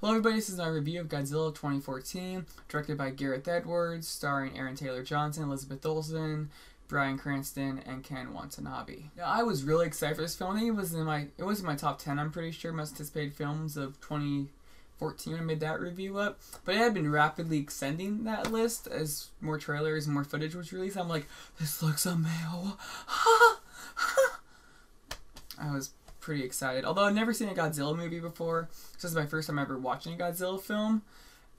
Hello everybody, this is my review of Godzilla 2014, directed by Gareth Edwards, starring Aaron Taylor Johnson, Elizabeth Olsen, Bryan Cranston, and Ken Watanabe. Now, I was really excited for this film. I think it was in my top 10, I'm pretty sure, most anticipated films of 2014 when I made that review up. But it had been rapidly extending that list as more trailers and more footage was released. I'm like, this looks amazing. I was pretty excited. Although I've never seen a Godzilla movie before. This is my first time ever watching a Godzilla film.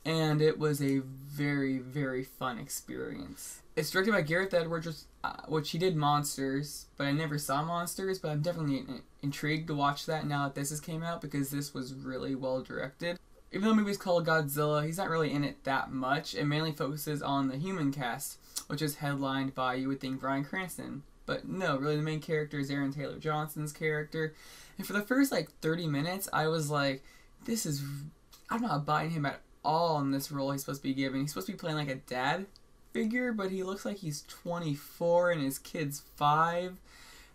And it was a very, very fun experience. It's directed by Gareth Edwards, which he did Monsters, but I never saw Monsters, but I'm definitely intrigued to watch that now that this has came out because this was really well directed. Even though the movie's called Godzilla, he's not really in it that much. It mainly focuses on the human cast, which is headlined by, you would think, Bryan Cranston. But no, really the main character is Aaron Taylor Johnson's character. And for the first 30 minutes, I was like, I'm not buying him at all in this role he's supposed to be given. He's supposed to be playing like a dad figure, but he looks like he's 24 and his kid's 5.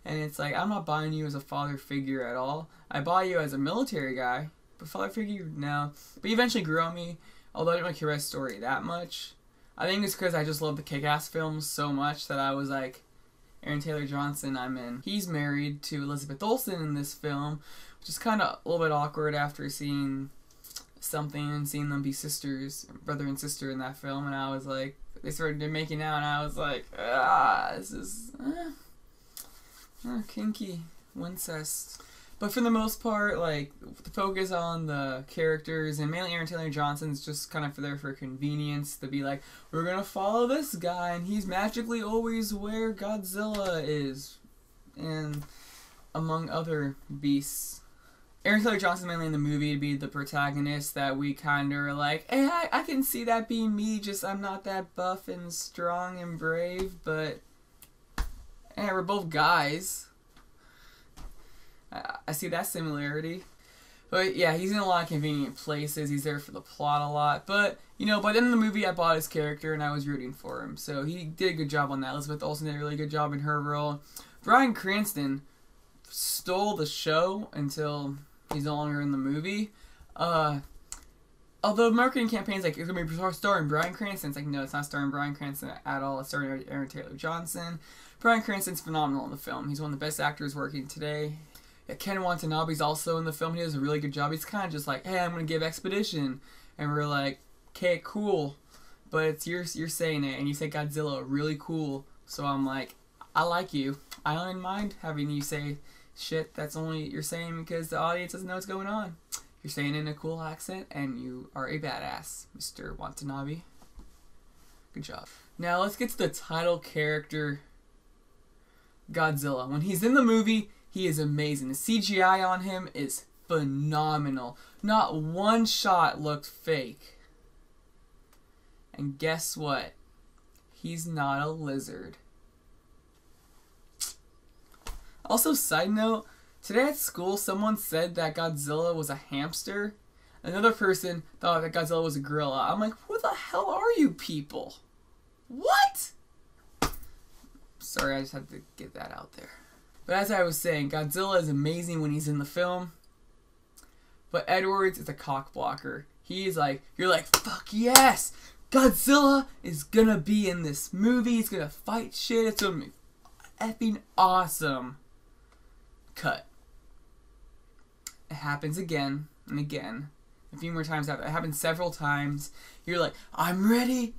And it's like, I'm not buying you as a father figure at all. I buy you as a military guy, but father figure, no. But he eventually grew on me, although I didn't really care about his story that much. I think it's because I just love the Kick-Ass films so much that I was like, Aaron Taylor Johnson, I'm in. He's married to Elizabeth Olsen in this film, which is kind of a little bit awkward after seeing something and seeing them be sisters, brother and sister in that film, and I was like, they started making out, and I was like, this is kinky, incest. But for the most part, the focus on the characters, and mainly Aaron Taylor Johnson's just kind of there for convenience, to be like, we're gonna follow this guy, and he's magically always where Godzilla is, and among other beasts. Aaron Taylor Johnson mainly in the movie to be the protagonist that we kind of are like, hey, I can see that being me, just I'm not that buff and strong and brave, but hey, we're both guys. I see that similarity. But yeah, he's in a lot of convenient places. He's there for the plot a lot. But, you know, by the end of the movie, I bought his character and I was rooting for him. So he did a good job on that. Elizabeth Olsen did a really good job in her role. Bryan Cranston stole the show until he's no longer in the movie. Although marketing campaign's like, it's going to be starring Bryan Cranston. It's like, no, it's not starring Bryan Cranston at all. It's starring Aaron Taylor Johnson. Bryan Cranston's phenomenal in the film. He's one of the best actors working today. Yeah, Ken Watanabe's also in the film. He does a really good job. He's kind of just like, hey, I'm going to give Expedition. And we're like, okay, cool. But it's you're saying it, and you say Godzilla, really cool. So I'm like, I like you. I don't mind having you say shit that's only you're saying because the audience doesn't know what's going on. You're saying it in a cool accent, and you are a badass, Mr. Watanabe. Good job. Now let's get to the title character, Godzilla. When he's in the movie, he is amazing. The CGI on him is phenomenal. Not one shot looked fake. And guess what? He's not a lizard. Also, side note, today at school someone said that Godzilla was a hamster. Another person thought that Godzilla was a gorilla. I'm like, who the hell are you people? What? Sorry, I just had to get that out there. But as I was saying, Godzilla is amazing when he's in the film. But Edwards is a cock blocker. He's like, you're like, fuck yes! Godzilla is gonna be in this movie. He's gonna fight shit. It's gonna be effing awesome. Cut. It happens again and again. A few more times after. It happens several times. You're like, I'm ready.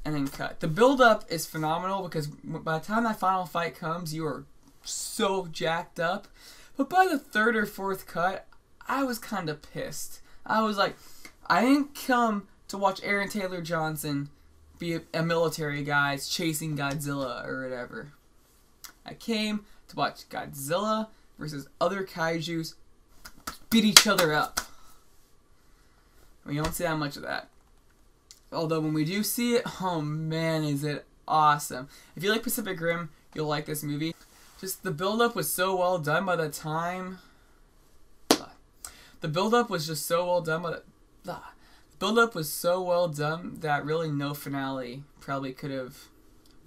And then cut. The build-up is phenomenal because by the time that final fight comes, you are so jacked up. But by the third or fourth cut, I was kind of pissed. I was like, I didn't come to watch Aaron Taylor Johnson be a military guy chasing Godzilla or whatever. I came to watch Godzilla versus other kaijus beat each other up. We don't see that much of that. Although when we do see it, oh man, is it awesome. If you like Pacific Rim, you'll like this movie. Just the build-up was so well done by the time... The build-up was just so well done by the build-up was so well done that really no finale probably could have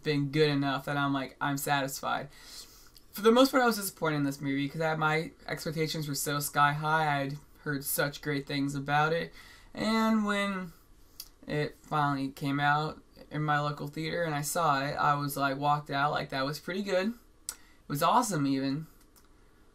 been good enough that I'm like, I'm satisfied. For the most part, I was disappointed in this movie because my expectations were so sky high. I'd heard such great things about it. And when it finally came out in my local theater and I saw it, I was like, walked out like that was pretty good. It was awesome even.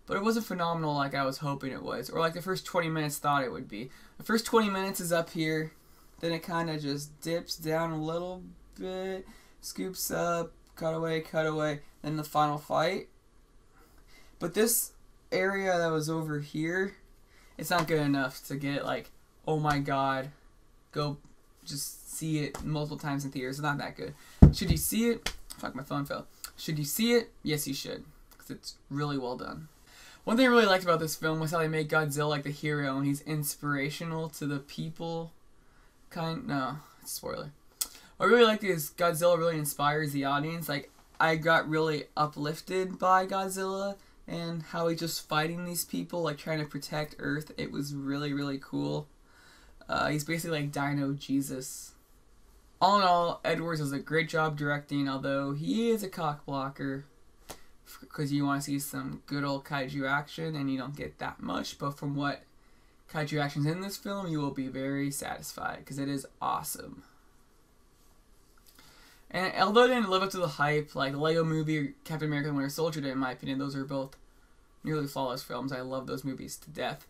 But it wasn't phenomenal like I was hoping it was, or like the first 20 minutes thought it would be. The first 20 minutes is up here, then it kind of just dips down a little bit, scoops up, cut away, then the final fight. But this area that was over here, it's not good enough to get like, oh my god, go just see it multiple times in theaters. It's not that good. Should you see it? Fuck, my phone fell. Should you see it? Yes, you should, because it's really well done. One thing I really liked about this film was how they made Godzilla like the hero, and he's inspirational to the people. No, spoiler. What I really like is Godzilla really inspires the audience. Like, I got really uplifted by Godzilla and how he's just fighting these people, like trying to protect Earth. It was really, really cool. He's basically like Dino Jesus. All in all, Edwards does a great job directing, although he is a cock blocker. Because you want to see some good old kaiju action, and you don't get that much. But from what kaiju action's in this film, you will be very satisfied, because it is awesome. And although it didn't live up to the hype, like the Lego Movie or Captain America: Winter Soldier did, in my opinion, those are both nearly flawless films. I love those movies to death.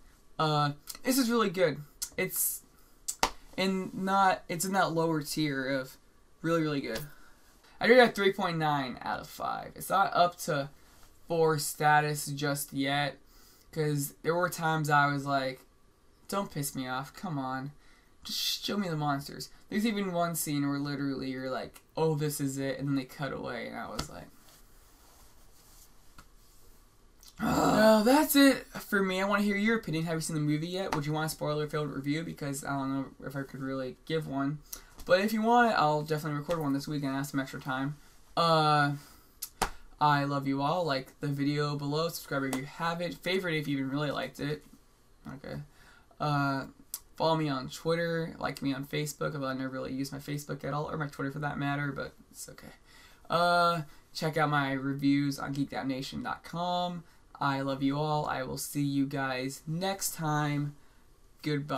This is really good. It's in that lower tier of really, really good. I rate it at 3.9 out of 5. It's not up to 4 status just yet, because there were times I was like, don't piss me off, come on. Just show me the monsters. There's even one scene where literally you're like, oh, this is it, and then they cut away, and I was like... Well, that's it for me. I want to hear your opinion. Have you seen the movie yet? Would you want a spoiler-filled review? Because I don't know if I could really give one. But if you want, I'll definitely record one this week and have some extra time. I love you all. Like the video below. Subscribe if you haven't. Favorite if you even really liked it. Okay. Follow me on Twitter. Like me on Facebook. Although I never really use my Facebook at all. Or my Twitter for that matter. But it's okay. Check out my reviews on geekoutnation.com. I love you all. I will see you guys next time. Goodbye.